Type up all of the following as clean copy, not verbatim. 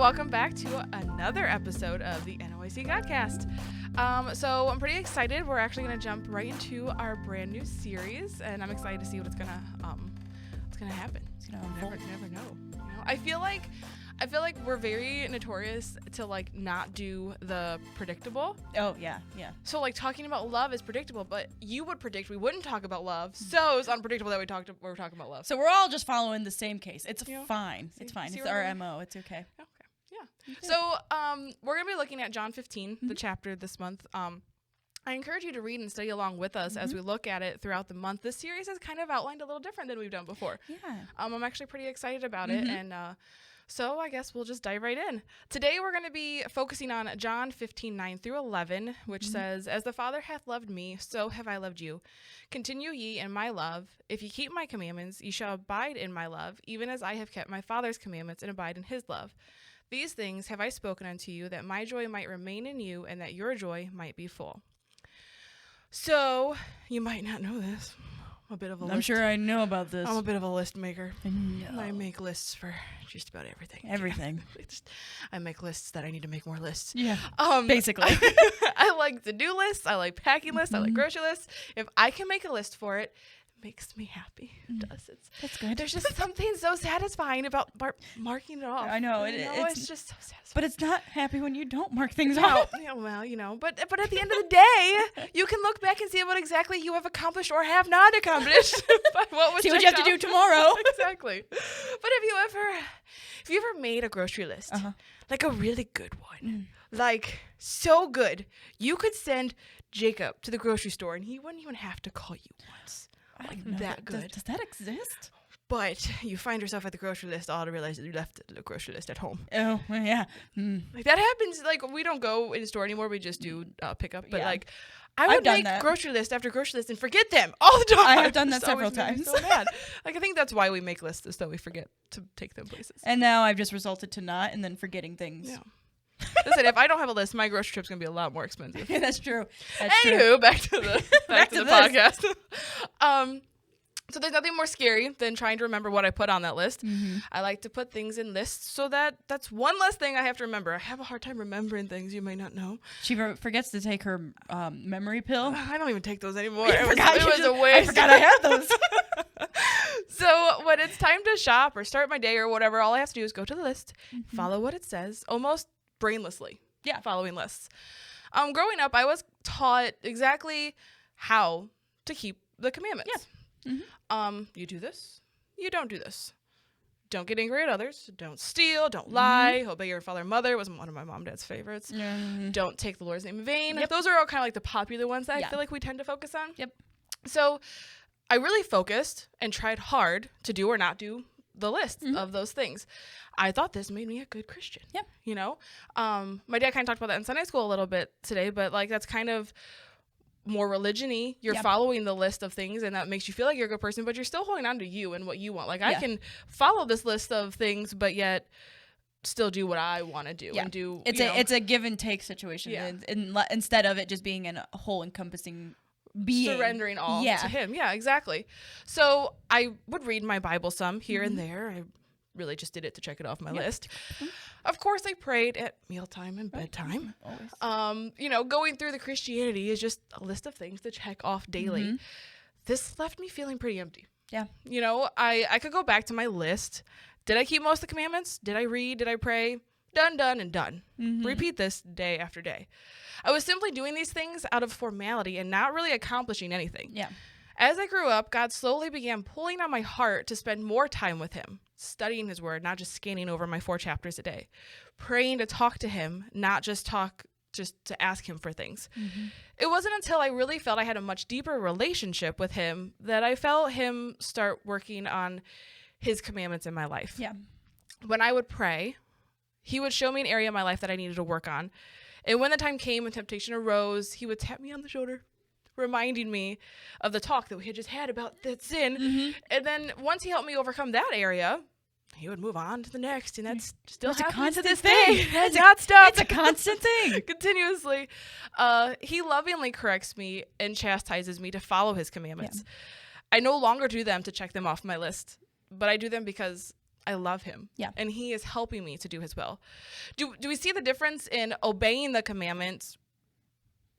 welcome back to another episode of the NOIC Godcast. So I'm pretty excited. We're actually going to jump right into our brand new series, and I'm excited to see what's gonna happen. It's gonna unfold. Never know. You know, I feel like we're very notorious to like not do the predictable. Oh yeah. So like talking about love is predictable, but you would predict we wouldn't talk about love, so it's unpredictable that we're talking about love. So we're all just following the same case. It's fine. See, it's fine. see It's our MO. It's okay. Okay. Yeah. So we're gonna be looking at John 15, the chapter this month. I encourage you to read and study along with us as we look at it throughout the month. This series is kind of outlined a little different than we've done before. Yeah. I'm actually pretty excited about it, and so I guess we'll just dive right in. Today we're going to be focusing on John 15, 9 through 11, which says, "As the Father hath loved me, so have I loved you. Continue ye in my love. If ye keep my commandments, ye shall abide in my love, even as I have kept my Father's commandments and abide in his love. These things have I spoken unto you, that my joy might remain in you, and that your joy might be full." So, you might not know this. I'm a bit of a I'm sure I know about this. I'm a bit of a list maker. I know. I make lists for just about everything. Everything. I make lists that I need to make more lists. Yeah. Basically. I like to-do lists. I like packing lists. I like grocery lists. If I can make a list for it, it makes me happy. It does. That's good. There's just something so satisfying about marking it off. I know. It's just so satisfying. But it's not happy when you don't mark things No, off. yeah, well, you know, but at the end of the day, you can look back and see what exactly you have accomplished or have not accomplished. What was See what you have to do checked off. tomorrow. Exactly. But if you ever made a grocery list, like a really good one, like so good, you could send Jacob to the grocery store and he wouldn't even have to call you once. Like that good. Does that exist? But you find yourself at the grocery list all to realize that you left the grocery list at home. Oh, well, yeah. Like that happens. Like we don't go in the store anymore. We just do pickup. But Yeah. like I would done make that. grocery list after grocery list and forget them all the time. I have done that It's several always made me times. So mad. Like I think that's why we make lists, is that we forget to take them places. And now I've just resulted to not and then forgetting things. Yeah. Listen, if I don't have a list, my grocery trip's gonna be a lot more expensive. Yeah, that's true. That's true. Anywho, back to the Back to the this. podcast. So there's nothing more scary than trying to remember what I put on that list. I like to put things in lists so that's one less thing I have to remember. I have a hard time remembering things you may not know. She forgets to take her memory pill. I don't even take those anymore. I It forgot was a I waste. forgot I had those. So when it's time to shop or start my day or whatever, all I have to do is go to the list, follow what it says, almost brainlessly. Yeah. Following lists. Growing up, I was taught exactly how to keep the commandments. Yeah. You do this, you don't do this. Don't get angry at others. Don't steal. Don't lie. Obey your father and mother. Was one of my mom and dad's favorites. Don't take the Lord's name in vain. Yep. Those are all kind of like the popular ones that I feel like we tend to focus on. Yep. So I really focused and tried hard to do or not do the list of those things. I thought this made me a good Christian. Yep. You know, my dad kind of talked about that in Sunday school a little bit today, but like that's kind of more religion-y. You're following the list of things and that makes you feel like you're a good person, but you're still holding on to you and what you want. Like I can follow this list of things, but yet still do what I want to do and do. It's a give and take situation. Yeah. Instead of it just being a whole encompassing being. Surrendering all to him. Yeah, exactly. So I would read my Bible some here and there. I really just did it to check it off my list. Of course, I prayed at mealtime and bedtime. Always. Going through the Christianity is just a list of things to check off daily. This left me feeling pretty empty. Yeah. I could go back to my list. Did I keep most of the commandments? Did I read? Did I pray? Done, and done. Repeat this day after day. I was simply doing these things out of formality and not really accomplishing anything. Yeah. As I grew up, God slowly began pulling on my heart to spend more time with him, studying his word, not just scanning over my 4 chapters a day, praying to talk to him, not just to ask him for things. It wasn't until I really felt I had a much deeper relationship with him that I felt him start working on his commandments in my life. Yeah. When I would pray, he would show me an area of my life that I needed to work on. And when the time came and temptation arose, he would tap me on the shoulder, reminding me of the talk that we had just had about that sin. And then once he helped me overcome that area, he would move on to the next, and that's still happening to this day. It's not stopped. It's a constant thing. Continuously. He lovingly corrects me and chastises me to follow his commandments. I no longer do them to check them off my list, but I do them because I love him. Yeah. And he is helping me to do his will. Do we see the difference in obeying the commandments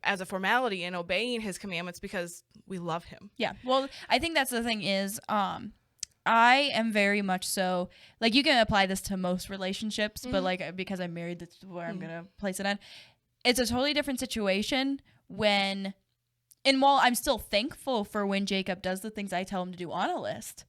as a formality and obeying his commandments because we love him? Yeah. Well, I think that's the thing is, I am very much so, like, you can apply this to most relationships, but like, because I'm married, that's where I'm going to place it on. It's a totally different situation when, and while I'm still thankful for when Jacob does the things I tell him to do on a list,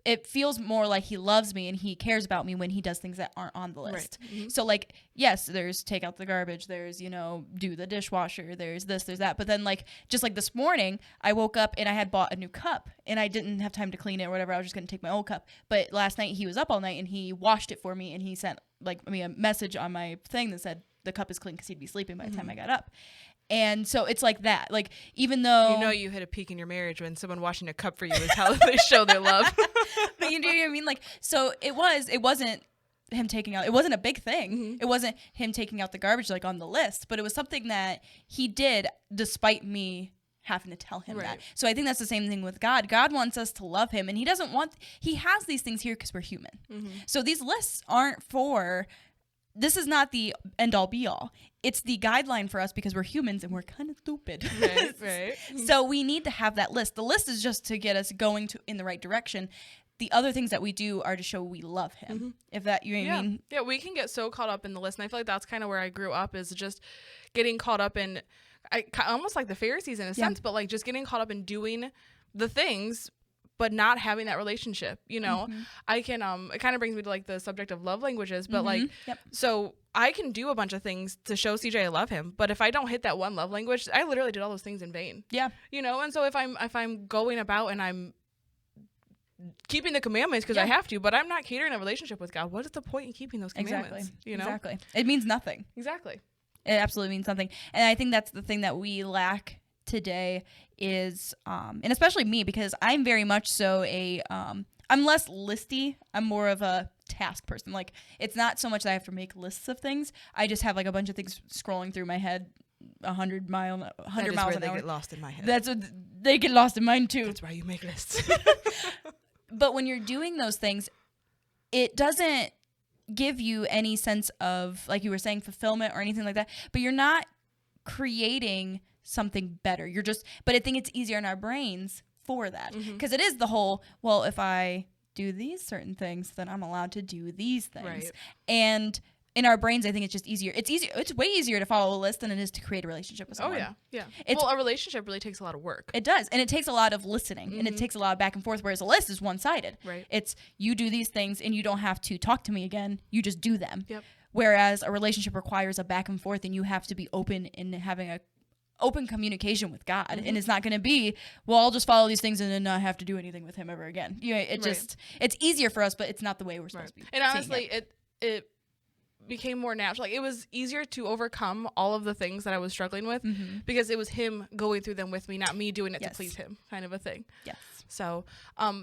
it feels more like he loves me and he cares about me when he does things that aren't on the list. Right. Mm-hmm. So, like, yes, there's take out the garbage, there's, do the dishwasher, there's this, there's that. But then, like, just like this morning, I woke up and I had bought a new cup and I didn't have time to clean it or whatever. I was just going to take my old cup. But last night he was up all night and he washed it for me and he sent, a message on my thing that said the cup is clean because he'd be sleeping by the time I got up. And so it's like that. Like, even though... you hit a peak in your marriage when someone washing a cup for you is how they show their love. But you know what I mean? Like, so it wasn't him taking out... It wasn't a big thing. Mm-hmm. It wasn't him taking out the garbage, like, on the list. But it was something that he did despite me having to tell him that. So I think that's the same thing with God. God wants us to love him. And he doesn't want... He has these things here because we're human. Mm-hmm. So these lists aren't for... This is not the end-all, be-all. It's the guideline for us because we're humans and we're kind of stupid. Right. So we need to have that list. The list is just to get us going in the right direction. The other things that we do are to show we love him. Mm-hmm. If that, you know what I mean? Yeah, we can get so caught up in the list. And I feel like that's kind of where I grew up, is just getting caught up in, almost like the Pharisees in a sense, but like just getting caught up in doing the things but not having that relationship, I can, it kind of brings me to like the subject of love languages, but so I can do a bunch of things to show CJ I love him, but if I don't hit that one love language, I literally did all those things in vain. Yeah. And so if I'm going about and I'm keeping the commandments because I have to, but I'm not catering a relationship with God, what is the point in keeping those commandments? Exactly. It means nothing. Exactly. It absolutely means nothing. And I think that's the thing that we lack today is, and especially me, because I'm very much so I'm less listy. I'm more of a task person. Like, it's not so much that I have to make lists of things. I just have like a bunch of things scrolling through my head 100 miles an hour. They get lost in my head. That's what they get lost in mine too. That's why you make lists. But when you're doing those things, it doesn't give you any sense of, like you were saying, fulfillment or anything like that. But you're not creating something better. But I think it's easier in our brains for that, because it is the whole, well, if I do these certain things, then I'm allowed to do these things. Right. And in our brains, I think it's just easier. It's way easier to follow a list than it is to create a relationship with someone. Oh yeah. Well, a relationship really takes a lot of work. It does, and it takes a lot of listening, and it takes a lot of back and forth. Whereas a list is one-sided. Right. It's you do these things, and you don't have to talk to me again. You just do them. Yep. Whereas a relationship requires a back and forth, and you have to be open in having a open communication with God. And it's not going to be, well, I'll just follow these things and then not have to do anything with him ever again. It's easier for us, but it's not the way we're supposed to be. And honestly, it became more natural. Like, it was easier to overcome all of the things that I was struggling with because it was him going through them with me, not me doing it to please him, kind of a thing. Yes. So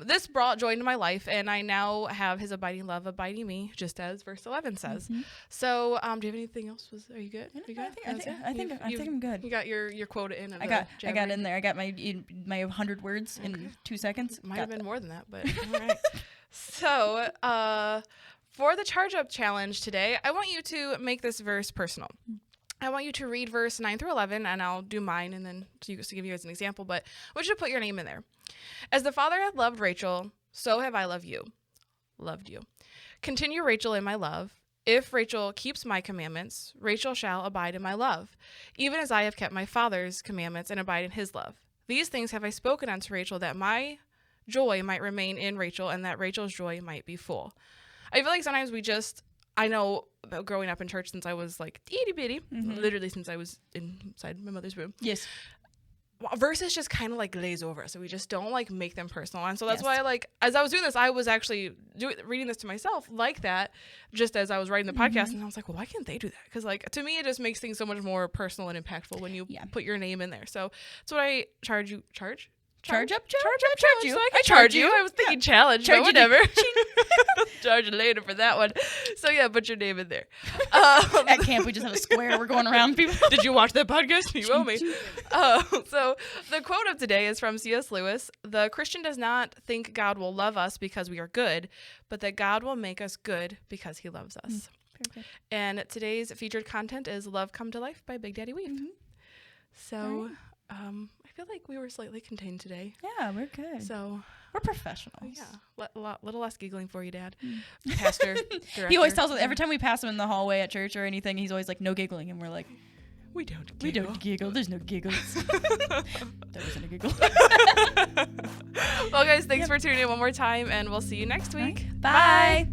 this brought joy into my life, and I now have his abiding love abiding me, just as verse 11 says. So do you have anything else? Are you good? I think I'm good. You got your quota in. I got in there. I got my 100 words in 2 seconds. Might have been more than that, but all right. So for the charge up challenge today, I want you to make this verse personal. I want you to read verse 9 through 11, and I'll do mine, and then to give you as an example, but I want you to put your name in there. As the Father hath loved Rachel, so have I loved you. Continue, Rachel, in my love. If Rachel keeps my commandments, Rachel shall abide in my love, even as I have kept my Father's commandments and abide in his love. These things have I spoken unto Rachel, that my joy might remain in Rachel, and that Rachel's joy might be full. I feel like sometimes I know about growing up in church since I was like itty bitty, literally since I was inside my mother's womb. Yes. Verses just kind of like glaze over us, so we just don't like make them personal. And so that's why, like, as I was doing this, I was actually reading this to myself like that, just as I was writing the podcast. And I was like, well, why can't they do that? Because, like, to me, it just makes things so much more personal and impactful when you put your name in there. So that's what I charge. Charge up, Charge you. So I can charge you. I was thinking challenge, Charge but you. whatever. Charge you later for that one. So yeah, put your name in there. At camp, we just have a square. We're going around people. Did you watch that podcast? You owe me. So the quote of today is from C.S. Lewis. The Christian does not think God will love us because we are good, but that God will make us good because he loves us. Perfect. And today's featured content is Love Come to Life by Big Daddy Weave. Mm-hmm. So I feel like we were slightly contained today. Yeah, we're good. So we're professionals. yeah, little less giggling for you, Dad. Pastor, director. He always tells us every time we pass him in the hallway at church or anything, he's always like, no giggling. And we're like, we don't giggle. we don't giggle. There's no giggles. There wasn't a giggle. Well, guys, thanks for tuning in one more time, and we'll see you next week. Bye.